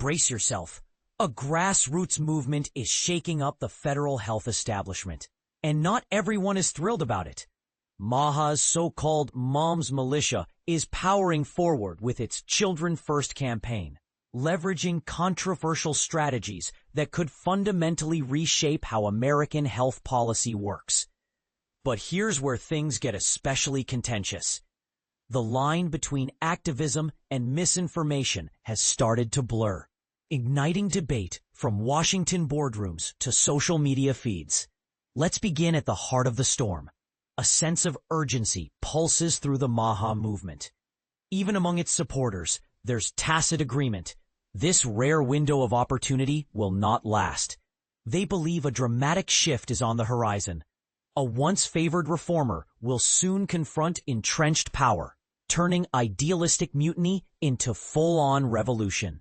Brace yourself. A grassroots movement is shaking up the federal health establishment, and not everyone is thrilled about it. MAHA's so-called Mom's Militia is powering forward with its Children First campaign, leveraging controversial strategies that could fundamentally reshape how American health policy works. But here's where things get especially contentious. The line between activism and misinformation has started to blur, igniting debate from Washington boardrooms to social media feeds. Let's begin at the heart of the storm. A sense of urgency pulses through the MAHA movement. Even among its supporters, there's tacit agreement. This rare window of opportunity will not last. They believe a dramatic shift is on the horizon. A once favored reformer will soon confront entrenched power, turning idealistic mutiny into full-on revolution.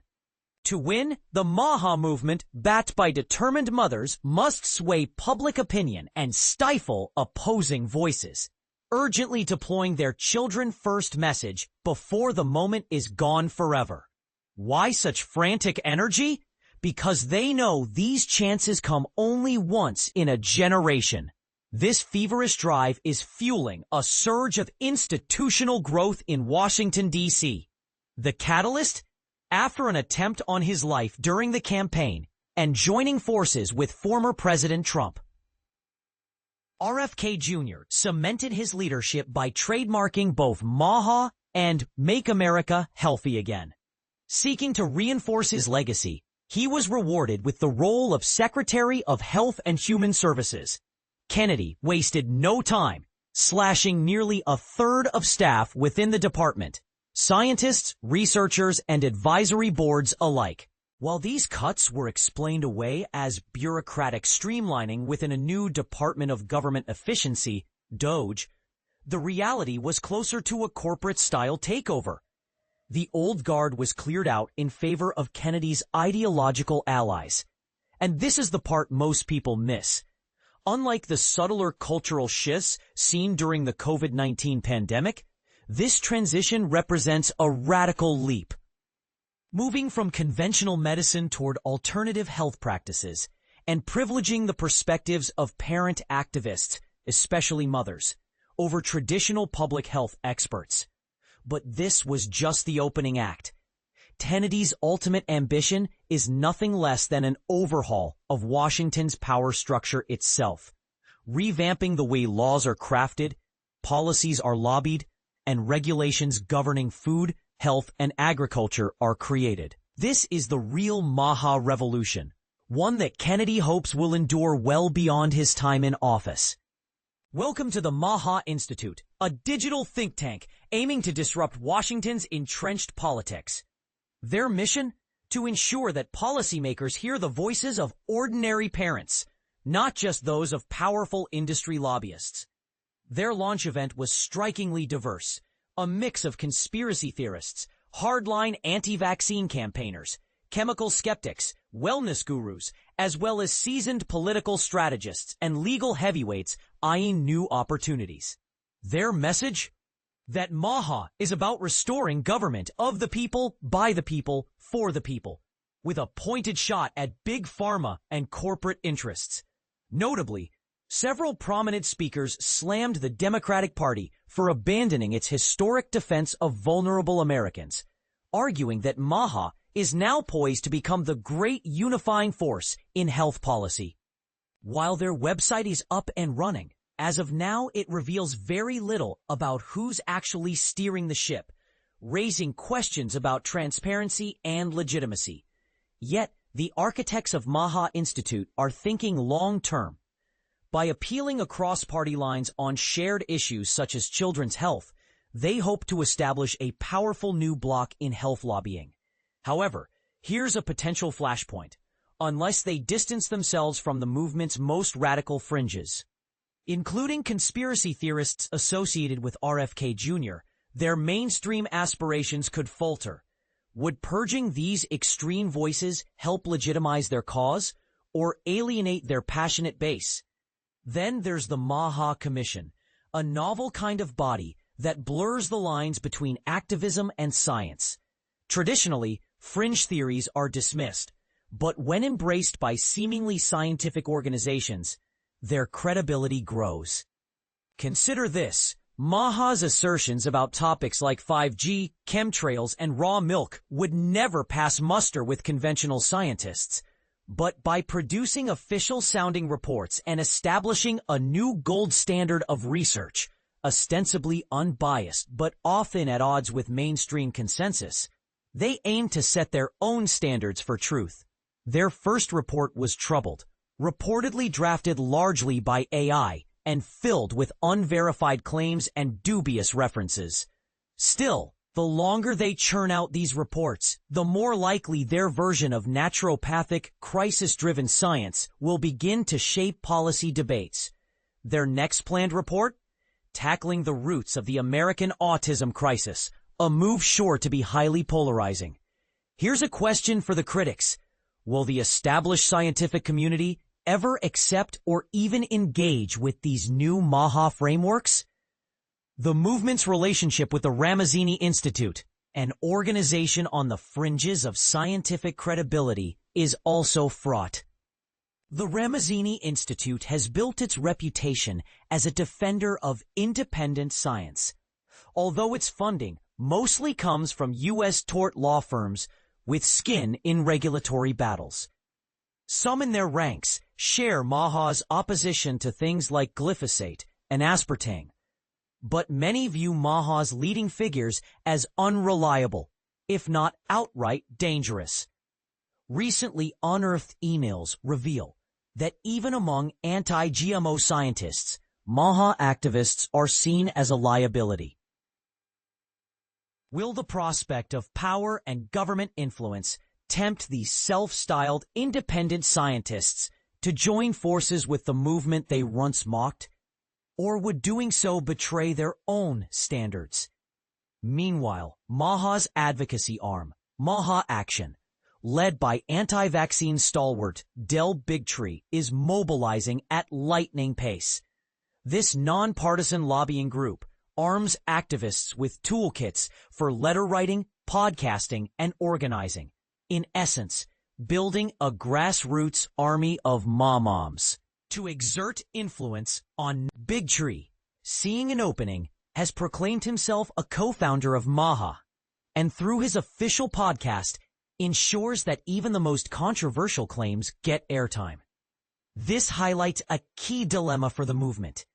To win, the MAHA movement, backed by determined mothers, must sway public opinion and stifle opposing voices, urgently deploying their Children First message before the moment is gone forever. Why such frantic energy? Because they know these chances come only once in a generation. This feverish drive is fueling a surge of institutional growth in Washington, D.C. The catalyst? After an attempt on his life during the campaign and joining forces with former President Trump. RFK Jr. cemented his leadership by trademarking both MAHA and Make America Healthy Again. Seeking to reinforce his legacy, he was rewarded with the role of Secretary of Health and Human Services. Kennedy wasted no time, slashing nearly a third of staff within the department. Scientists, researchers, and advisory boards alike. While these cuts were explained away as bureaucratic streamlining within a new Department of Government Efficiency, DOGE, the reality was closer to a corporate-style takeover. The old guard was cleared out in favor of Kennedy's ideological allies. And this is the part most people miss. Unlike the subtler cultural shifts seen during the COVID-19 pandemic, this transition represents a radical leap. Moving from conventional medicine toward alternative health practices and privileging the perspectives of parent activists, especially mothers, over traditional public health experts. But this was just the opening act. Kennedy's ultimate ambition is nothing less than an overhaul of Washington's power structure itself, revamping the way laws are crafted, policies are lobbied, and regulations governing food, health, and agriculture are created. This is the real MAHA revolution, one that Kennedy hopes will endure well beyond his time in office. Welcome to the MAHA Institute, a digital think tank aiming to disrupt Washington's entrenched politics. Their mission? To ensure that policymakers hear the voices of ordinary parents, not just those of powerful industry lobbyists. Their launch event was strikingly diverse, a mix of conspiracy theorists, hardline anti-vaccine campaigners, chemical skeptics, wellness gurus, as well as seasoned political strategists and legal heavyweights eyeing new opportunities. Their message? That MAHA is about restoring government of the people, by the people, for the people, with a pointed shot at big pharma and corporate interests. Notably, several prominent speakers slammed the Democratic Party for abandoning its historic defense of vulnerable Americans, arguing that MAHA is now poised to become the great unifying force in health policy. While their website is up and running, as of now it reveals very little about who's actually steering the ship, raising questions about transparency and legitimacy. Yet, the architects of MAHA Institute are thinking long-term. By appealing across party lines on shared issues such as children's health, they hope to establish a powerful new bloc in health lobbying. However, here's a potential flashpoint. Unless they distance themselves from the movement's most radical fringes, including conspiracy theorists associated with RFK Jr., their mainstream aspirations could falter. Would purging these extreme voices help legitimize their cause or alienate their passionate base? Then there's the MAHA Commission, a novel kind of body that blurs the lines between activism and science. Traditionally, fringe theories are dismissed, but when embraced by seemingly scientific organizations, their credibility grows. Consider this. MAHA's assertions about topics like 5G, chemtrails, and raw milk would never pass muster with conventional scientists. But by producing official-sounding reports and establishing a new gold standard of research, ostensibly unbiased but often at odds with mainstream consensus, they aim to set their own standards for truth. Their first report was troubled, reportedly drafted largely by AI, and filled with unverified claims and dubious references. Still, the longer they churn out these reports, the more likely their version of naturopathic, crisis-driven science will begin to shape policy debates. Their next planned report? Tackling the roots of the American autism crisis, a move sure to be highly polarizing. Here's a question for the critics. Will the established scientific community ever accept or even engage with these new MAHA frameworks? The movement's relationship with the Ramazzini Institute, an organization on the fringes of scientific credibility, is also fraught. The Ramazzini Institute has built its reputation as a defender of independent science, although its funding mostly comes from U.S. tort law firms with skin in regulatory battles. Some in their ranks share MAHA's opposition to things like glyphosate and aspartame, but many view MAHA's leading figures as unreliable, if not outright dangerous. Recently unearthed emails reveal that even among anti-GMO scientists, MAHA activists are seen as a liability. Will the prospect of power and government influence tempt these self-styled independent scientists to join forces with the movement they once mocked? Or would doing so betray their own standards? Meanwhile, MAHA's advocacy arm, MAHA Action, led by anti-vaccine stalwart Del Bigtree, is mobilizing at lightning pace. This nonpartisan lobbying group arms activists with toolkits for letter writing, podcasting, and organizing. In essence, building a grassroots army of moms. To exert influence on Bigtree, seeing an opening, has proclaimed himself a co-founder of MAHA, and through his official podcast, ensures that even the most controversial claims get airtime. This highlights a key dilemma for the movement.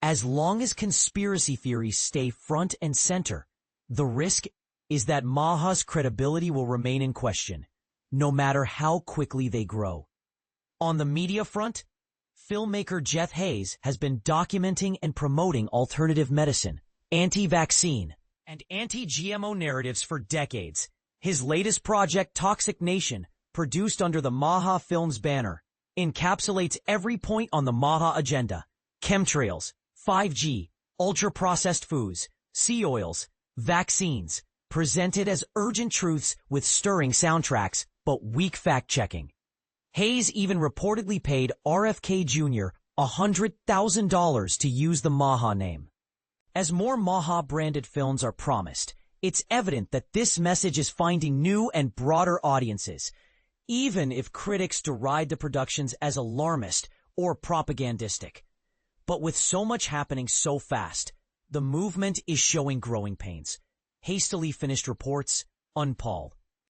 As long as conspiracy theories stay front and center, the risk is that MAHA's credibility will remain in question, no matter how quickly they grow. On the media front, filmmaker Jeff Hayes has been documenting and promoting alternative medicine, anti-vaccine, and anti-GMO narratives for decades. His latest project, Toxic Nation, produced under the MAHA Films banner, encapsulates every point on the MAHA agenda: chemtrails, 5G, ultra-processed foods, sea oils, vaccines, presented as urgent truths with stirring soundtracks, but weak fact-checking. Hayes even reportedly paid RFK Jr. $100,000 to use the MAHA name. As more MAHA-branded films are promised, it's evident that this message is finding new and broader audiences, even if critics deride the productions as alarmist or propagandistic. But with so much happening so fast, the movement is showing growing pains. Hastily finished reports, unpolled.